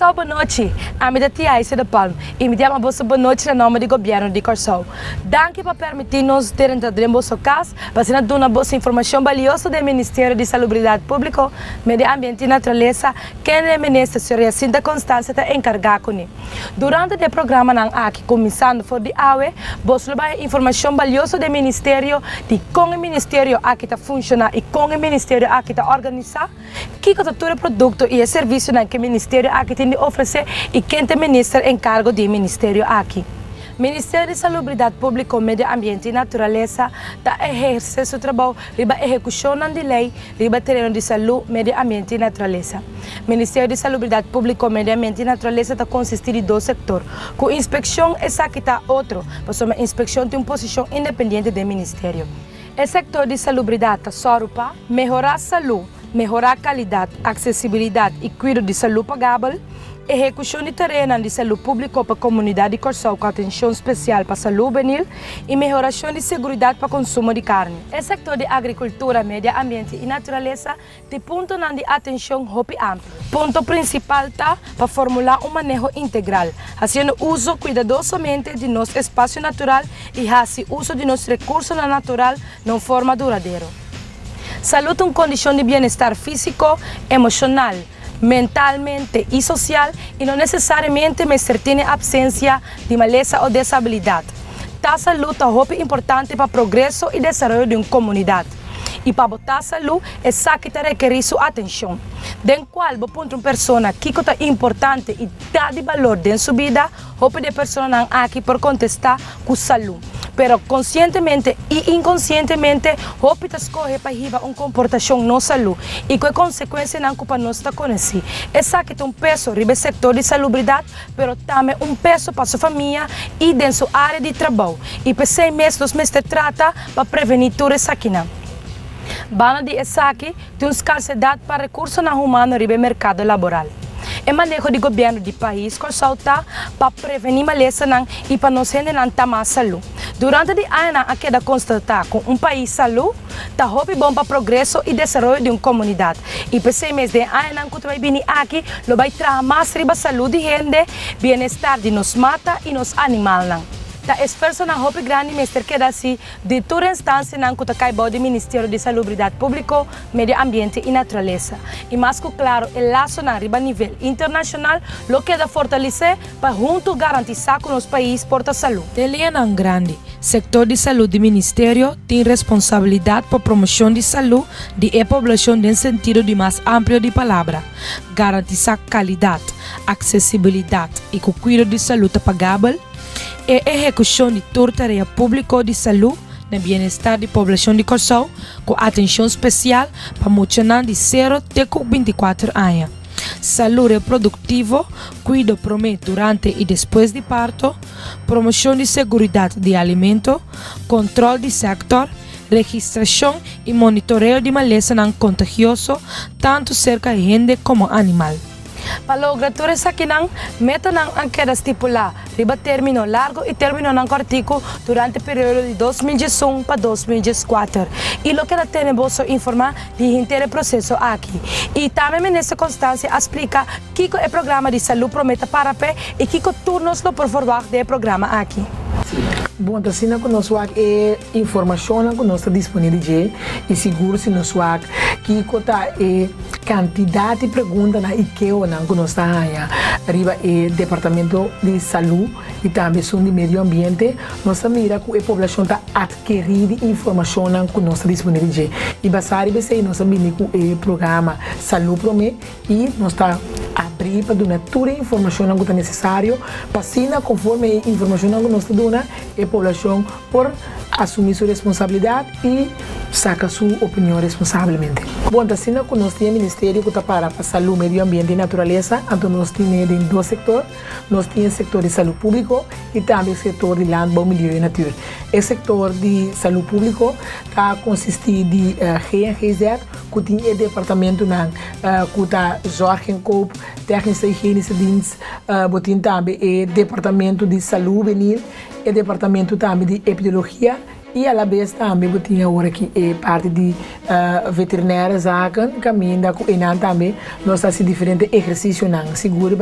Pessoal, boa noite. A minha tia da Palma e me dá uma boa noite no nome do governo de Kòrsou. Danke por permitir-nos ter entrado em vossa casa para ser dar uma boa informação valiosa do Ministério di Salubridat Públiko, Medio Ambiente e Naturalesa, que é o ministro Sr. Jacinta Constância está encarregado com ele. Durante o programa aqui, começando por de AUE, vos levar informação valiosa do Ministério de como o Ministério aqui está funcionando e como o Ministério aqui está organizado, que todo produto e serviço que o Ministério aqui tem de oferecer e quem é o ministro encargo do Ministério aqui. Ministério di Salubridat Públiko, Medio Ambiente e Naturalesa está exercendo seu trabalho riba execução de lei riba terreno de saúde, medio ambiente e naturaleza. Ministério di Salubridat Públiko, Medio Ambiente e Naturalesa está consistir de dois setores, com inspeção essa que está outro, mas a inspeção tem uma posição independente do Ministério. O setor de salubridade está só para melhorar a saúde, melhorar a qualidade, acessibilidade e cuidado de saúde pagável, execução de terreno de saúde pública para a comunidade de Kòrsou com atenção especial para a saúde juvenil e melhoração de segurança para o consumo de carne. O setor de agricultura, medio ambiente e naturaleza tem ponto de atenção muito amplo. Ponto principal está para formular um manejo integral, fazendo uso cuidadosamente de nosso espaço natural e fazer uso de nosso recurso natural de forma duradoura. Saúde é uma condição de bem-estar físico, emocional, mentalmente e social e não necessariamente tem absência de maleza ou desabilidade. A saúde é muito importante para o progresso e desenvolvimento de uma comunidade. E para botar saúde, é que requer sua atenção. Den qual, uma pessoa que é importante e dá de valor em sua vida, houve de pessoas aqui por contestar com saúde. Pero conscientemente e inconscientemente, houve de escolher para riba uma comportação não saúde e com consequência não para nós está conhecido. Essa que tem um peso riba sector de salubridade, pero também um peso para sua família e dentro sua área de trabalho. E para 6 meses, 2 meses trata para prevenir tudo isso aqui. Bana de esaqui tem uma escassidade para recursos humanos no mercado laboral. O manejo do governo do país Kòrsou está para prevenir maleza e para nos generar mais saúde. Durante o ano, a queda constatar com um país saúde, está bom para o progresso e desenvolvimento de uma comunidade. E para 6 meses de ano, quando vai vir aqui, vai trazer mais riba saúde de gente, bem-estar de nos mata e nos animais. O esforço na roupa grande mestre que dá se de toda instância na que cai do Ministério di Salubridat Públiko, Medio Ambiente e Naturalesa. E mais que claro, o laço na riba nível internacional, lo que dá fortalecer para junto garantizar que nos países porta saúde. Eliana grande, setor de saúde do Ministério tem responsabilidade para promoção de saúde de população em sentido de mais amplo de palavra, garantizar qualidade, acessibilidade e cuidado de saúde pagável. E execução de toda tarefa pública de saúde no bem-estar da população de Kòrsou, com atenção especial para mocionar de 0 até 24 anos. Saúde reprodutiva, cuidado promê durante e depois de parto, promoção de segurança de alimento, controle de sector, registração e monitoreio de maleza não contagioso, tanto cerca de gente como animal. Para lograr tudo isso aqui, meta não queda estipular riba término largo e término não curtico durante o período de 2011 para 2014. E o que ela tem bolso informar de inteiro processo aqui. E também nessa constância explica que o programa de saúde promete para pé e que turnos lo por favor do programa aqui. Bom, assim, nós é informação que nós está disponível e seguro se nós que conta quantidade de perguntas e que nós está arriba o departamento de saúde e também de meio ambiente, nós mira que a população está adquirindo informação que nós está disponível e basado em nós também com o programa SALÚ PROMÉ e nós está abrir para dar toda a informação que está necessário para assim, conforme a informação que nós está dando, a população por assumir sua responsabilidade e sacar sua opinião responsavelmente. Bom, assim, nós temos o Ministério que está para a saúde, meio ambiente e naturaleza, então nós temos dois setores, nós temos o setor de saúde público e também o setor de landbouw, milieu e natuur. O setor de saúde público está consistindo de GMN, que tem o departamento que está zorgen koop, technische e hygienische dienst, tem também o departamento de saúde juvenil, o departamento também de epidemiologia E a vez também tinha agora que é parte de veterinária zaken, caminha com enan também nós fazemos diferente exercício não seguro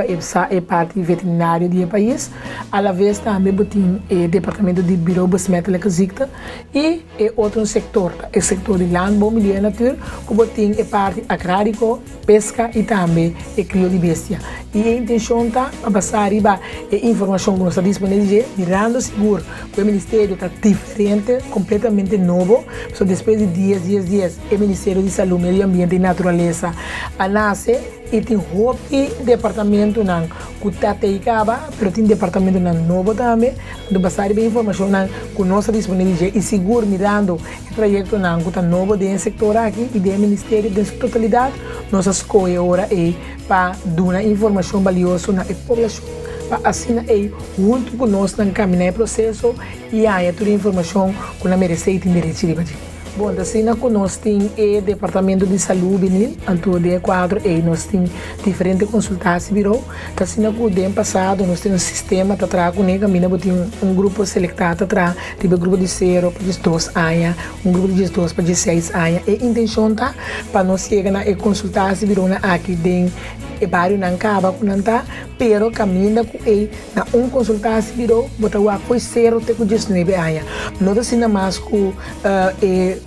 é parte veterinária do país. A vez também tinha departamento de bureau besmettelijke ziekte e outro setor, o setor de landbouw, milieu e natuur, que tem é parte agrárico, pesca e também é crio de bestia. E a intenção tá a passar arriba informação que nós está disponível, mirando seguro que o Ministério está diferente, completamente novo, só depois de dias, o Ministério di Salubridat, Medio Ambiente e Naturalesa a nasce e tem outro departamento não que está teicaba, mas tem departamento não novo também, do passar bem informação não que nós está disponível e seguro mirando o projeto não que está novo dentro do setor aqui e do Ministério de sua totalidade, nós escolhe agora para dar informação valiosa na população. Assim aí, junto conosco, nós caminhamos o processo e aí toda a informação que nós merecemos e merecemos. Bom, assim nós temos o Departamento de Saúde Juvenil, então de quadro, e nós temos diferentes consultas virou. Assim no ano passado, nós temos um sistema que traz com ele, temos grupo selectado atrás, tipo um grupo de 0 para 12 anos, grupo de 12 para 16 anos. E a intenção tá para nós chegar na consulta virou aqui dentro e bairro não acaba com não tá, pero caminha com ele na consultação virou, botar o apoio 0 até com 19 anos. Nós assim mais com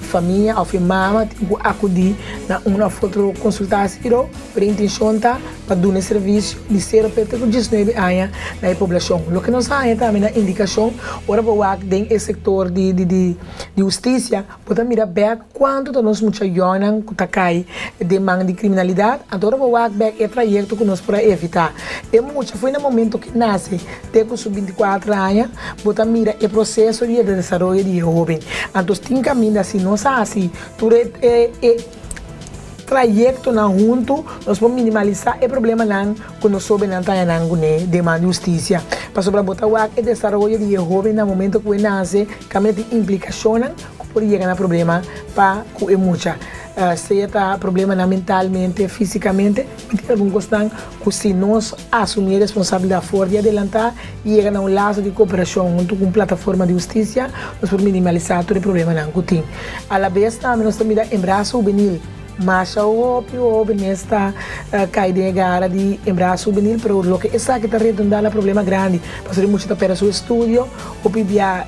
família ou mama tipo acudir na uma outra consultação virou, para intenção tá para dar serviço de 0 até com 19 anos na população. O que nós fazemos também na indicação, ora para o dentro do setor de justiça, botar mira bem quanto nós muita jornada que tá cai demanda de criminalidade, agora para o back é projeto que nós para evitar. E muito foi no momento que nasce, tem com 24 anos, botar mira o processo de desenvolvimento de jovem. Então tem caminho assim, nós assim, tudo trajeto na junto, nós vamos minimalizar o problema não que nós soube não tá não né demanda justiça. Para sobre botar o desenvolvimento de jovem no momento que nasce, caminho de implicação que pode chegar a problema para que é muita. Se está problema mentalmente, fisicamente, tem algum questão que se nós assumir a responsabilidade forte de adelantar e chegar a laço de cooperação junto com a plataforma de justiça, nós podemos minimalizar todo o problema que tem. A vez também nós temos em braço juvenil, mas o nesta caída gara de embraço juvenil, pero lo que essa que está redundando é problema grande, porque muito está para seu estudo, o pibia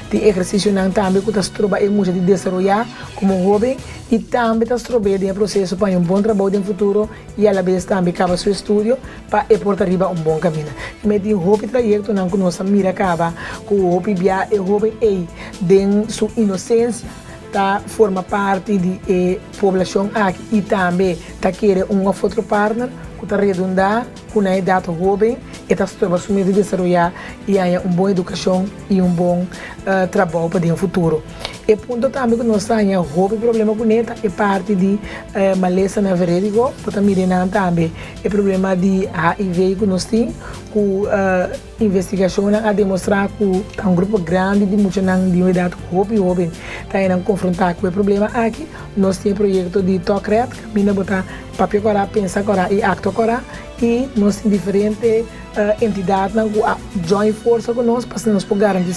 de exercício não também que está trabalhando muito de desenvolver como jovem e também está trabalhando em processo para bom trabalho no futuro e a vez também acaba seu estudo para portar arriba bom caminho. Mas tem hope trajeto não que nós mira acaba com o pibia é jovem e de sua inocência forma parte de população aqui e também está querendo outro partner que está redundar com a idade jovem e está assumindo de desenvolver e há boa educação e bom trabalho para o futuro. E ponto também que nós temos um problema com ele é parte de maleza na verídico, porque também também é problema de HIV que nós temos, com investigação a demonstrar que há grupo grande de muitos de uma idade jovem está confrontar com o problema aqui. Nós temos projeto de TOCRET, que mina botar papel corá, pensar corá e acto corá, e nós temos diferentes entidades que join força conosco para nós garantir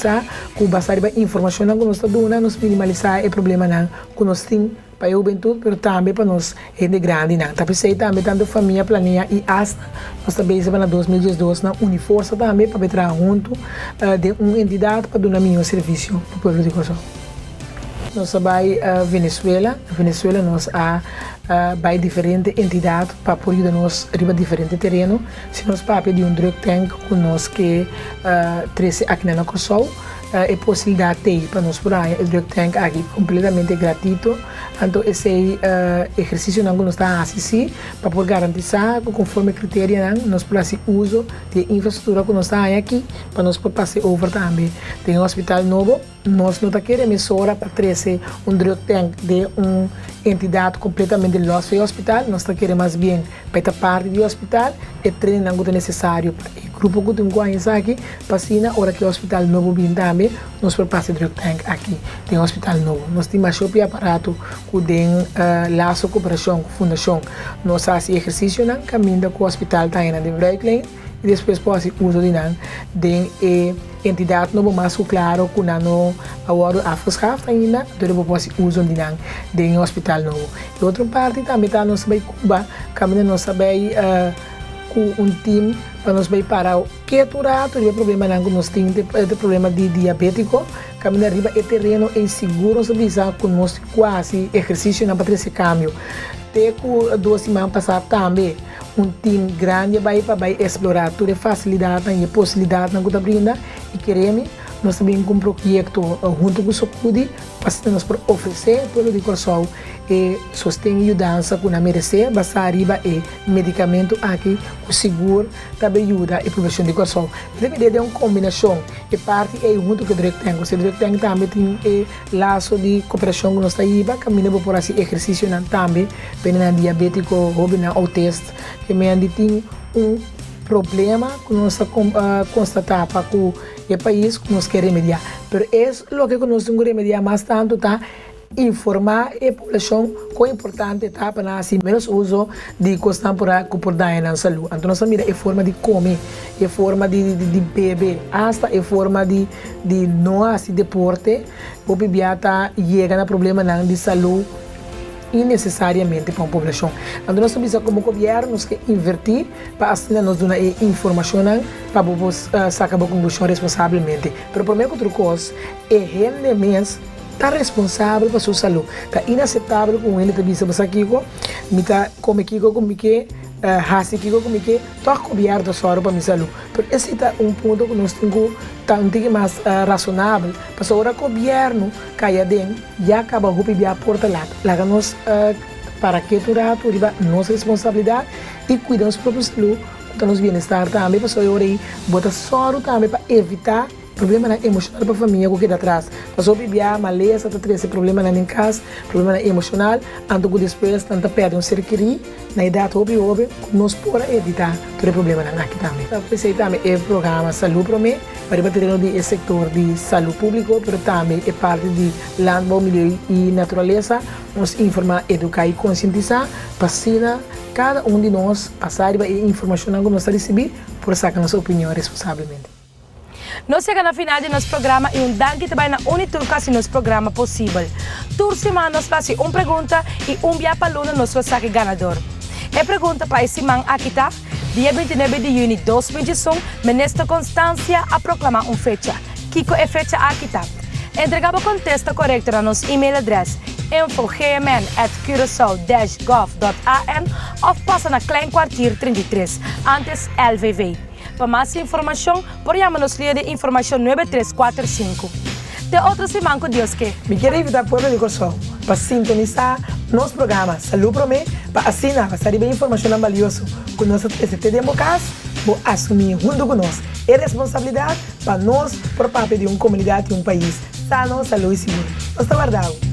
que o basar de informação que nós estamos dando, nós minimalizar o problema que nós temos para a juventude, mas também para nós gente grande. Também também tanto família planeia e asta nós também para 2012 na Uniforça também para entrar junto de uma entidade para dar um serviço para o Pueblo di Kòrsou. Nós vai a Venezuela nós vai diferentes entidades para apoiar nós riba diferente terreno. Se nós papel de drug tank conosco que 13 aqui na Kòrsou, é possibilidade de para nós por aí o drug tank aqui completamente gratuito. Então esse exercício não nós está assim para poder garantir que conforme critério nós podemos uso de infraestrutura que nós está aqui para nós poder passar over também. Tem um hospital novo, nós não queremos emissora para trazer drug tank de entidade completamente lost do hospital, nós queremos mais bem para esta parte do hospital e treinar o necessário para o grupo que tem conhecido aqui, para na hora que o hospital novo vem também, nós podemos passar drug tank aqui, tem um hospital novo. Nós temos um aparato que tem laço cooperação com a fundação. Nós fazemos exercício no caminho que o hospital está indo de Breitling e depois pode uso de entidade não mais claro que não agora afascado ainda então pode uso de hospital novo. E outra parte também tá nós vai Cuba, caminho nós vai com time para nós vai parar que turato o problema não nós tem de problema de diabético caminho arriba é terreno é seguro nós bisa com nós quase exercício na para esse câmbio te com 2 semanas passar também time grande vai explorar toda a facilidade e possibilidade na que brinda e queremos nós também com um projeto junto com o Saúde para nós oferecer Pueblo di Kòrsou e sustém e ajudança com a merecer basta arriba e medicamento aqui o seguro também ajuda e prevenção de Kòrsou deve ter uma combinação e parte é junto com o direct tank também tem laço de cooperação com nossa IBA caminho por assim exercício também para diabético ou na autista que me tem problema que nós constatar para o país que nós queremos remediar. Mas é o que nós temos que remediar mais tanto tá informar a população que é importante tá para assim menos uso de constantemporário que por dar na saúde. Então nós mira a forma de comer, a forma de beber, hasta a forma de não assim deporte, o bebê tá chega na problema de saúde innecessariamente para a população. Então, nós precisamos, como governo, invertir para assim nós dar informação para sacar a conclusão responsavelmente. Mas, por meio de outra coisa, é realmente está responsável para a sua saúde. Está inaceitável com ele, também sabe aqui, como que hasi kiko como que está coberto só para minha saúde. Porque esse é ponto que nós temos que mais razonável. Para agora o governo caia dentro já acaba de pedir a porta lá. Lá nós para que tudo nossa responsabilidade e cuidar dos próprios saúde, cuidar dos bem-estar também. Para agora aí botar só também para evitar problema emocional para a família que está atrás. Passou a beber, maleza, está esse problema em casa, problema emocional, antes que depois tanta perde um ser querido, na idade houve, nós podemos evitar todo problema aqui também. Pensei também é o programa SALÚ PROMÉ, para bater no setor de saúde público, mas também é parte de Landbouw, Milieu e Naturalesa, nos informar, educar e conscientizar, para cada de nós passar a informação que nós recebemos, por sacar nossa opinião responsavelmente. Nós chegamos na final de nosso programa e danke também na Unitur que nosso programa possível. Toda semana nós fazemos uma pergunta e dia para aluno nós fazemos ganador. A pergunta para esse semana aqui está, dia 29 de junho de 2021, mas nesta constância a proclamar uma fecha. Que é a fecha aqui está? Entregava o contexto correto na nosso e-mail adresse info@gmn@curaçao-gov.an ou passa na Klein Quartier 33, antes LVV. Para mais informação, por chamar-nos de informação 9345. De outra semana com Deus que. Me quero invitar ao Pueblo di Kòrsou para sintonizar nosso programa SALÚ PROMÉ para assinar, para saber informação valiosa com nossa TCT de Mocas, vou assumir junto com nós a responsabilidade para nós, por parte de uma comunidade e um país sano, saúde e seguro. Nós estamos guardados.